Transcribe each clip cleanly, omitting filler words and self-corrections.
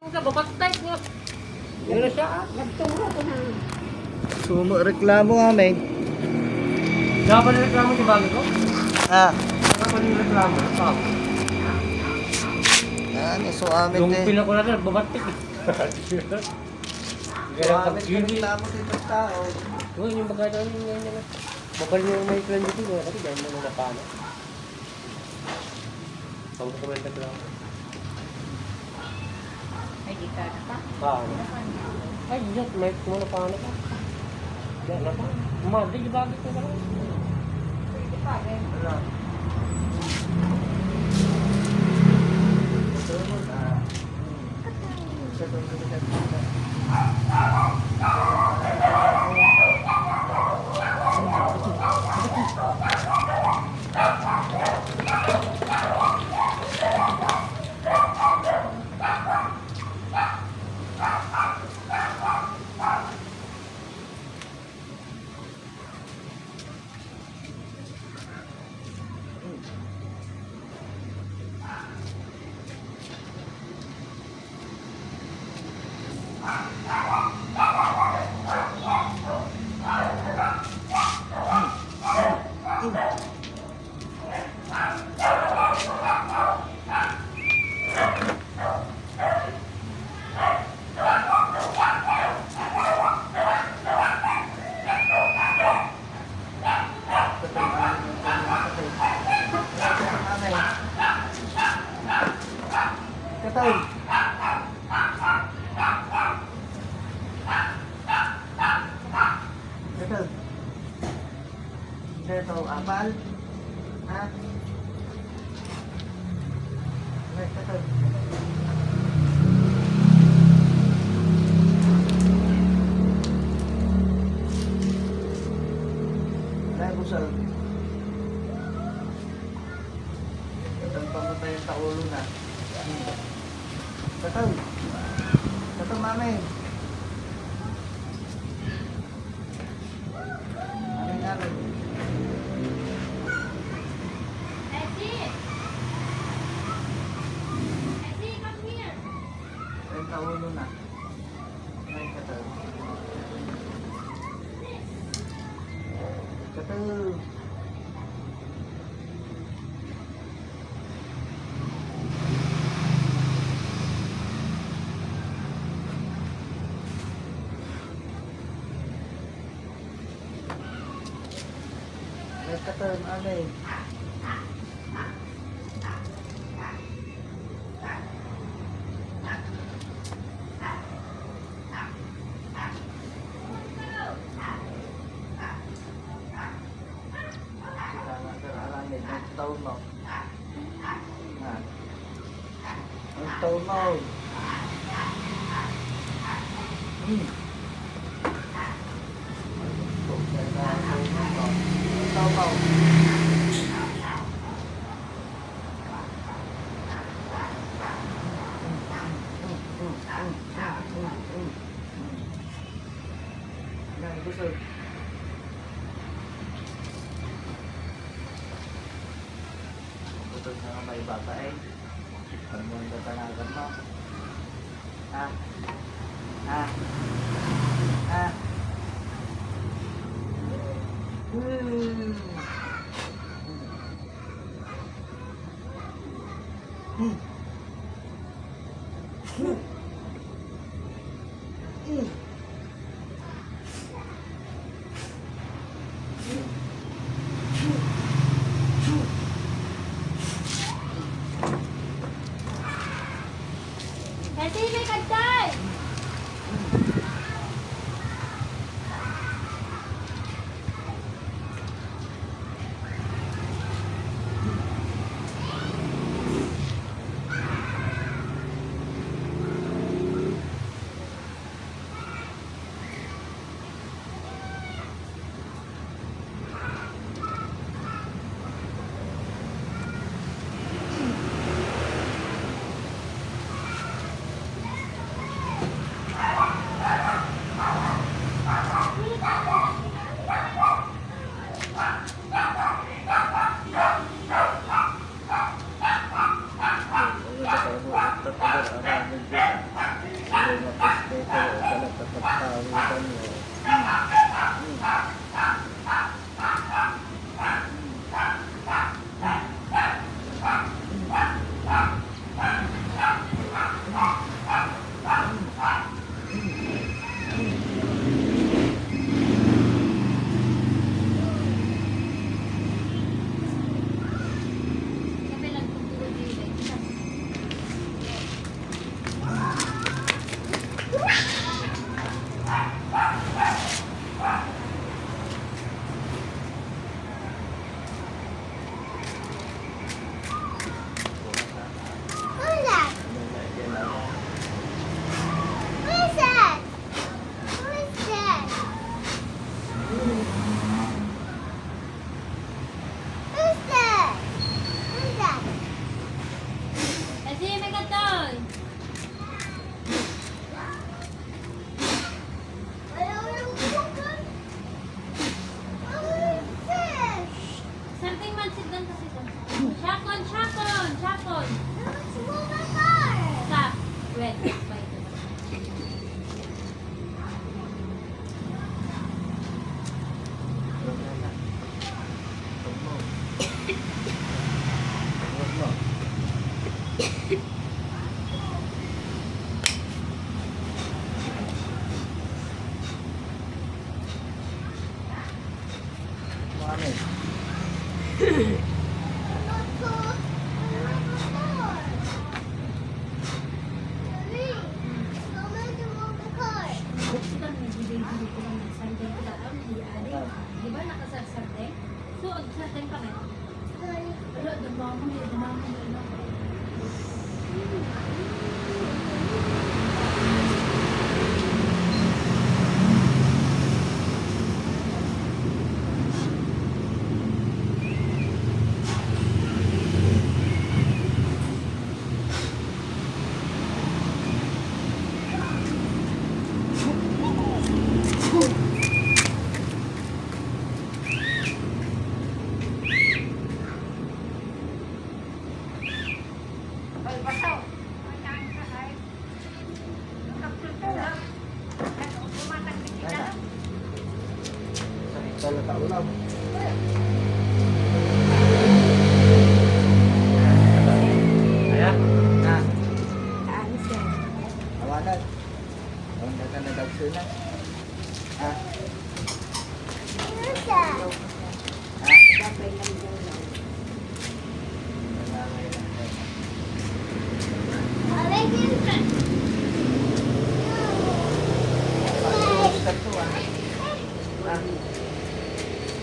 Bakatay ko. Yun na siya. Nagturo ko na. Sumo reklamo amin. Saka pa reklamo si Bago ko? Ah. Saka pa reklamo. Yan, so amin Yung din. pinako natin, babatik eh. So amin din reklamo sa ibang tao. Yung bagay namin yung babal nyo may plan dito. Kasi dahil mo na napano. Pag kumenta ko lang. Ay, di ka na pa. Paano? Ay, yes, may kumuna paano pa. Yan na pa. Umadi, di bagay ko ba lang? Pwede pa, eh. Wala. Katay. Katay. Dito, apal. Ha? Katay. Dahil busal. Katay pamatay yung taulo na. Katay. Katay, mami. Amin. Yung taulo na. Ay, katay. Katay. Katay, mami. Taon mo. Ang taon mo. Taon mo. Yan, gusto. Ito na may bata eh. Ano ang tatanagan mo? Ha? Ha? Ha? Kasi may kagday! Hindi ko lang nagsardeng ko lang. Di ba nakasarsardeng? So, agsardeng ka na. Wala, damamon na. Ay, basaw. Ay, kaan ka, ay. Nagpulto lang. Tumatagpit ka lang. Sakit ka na kaulam. Ayan. Ha? Kaalis yan. Awanan. Awan ka na dagsunan. Ha? Ha? Gabay lang dyan lang.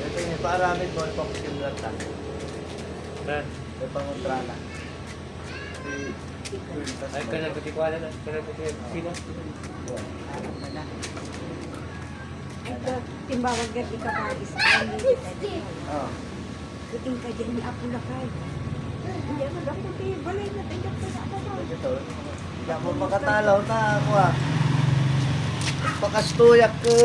Ito yung paaramin ko, ipapakimlat na. Ayan. May pangontrala. Ay, kanal ko tikwanan na. Kanal ko sino? Alam mo na. Ito, timbawag ka di ka pagis. Hindi Oh. Kuting ka dyan ni Apo Lakay. Hindi ako dapat kayo. Balay na tayo ka sa ako. Ito. Hindi ako makatalaw na ako ah. Pakastuyak ka.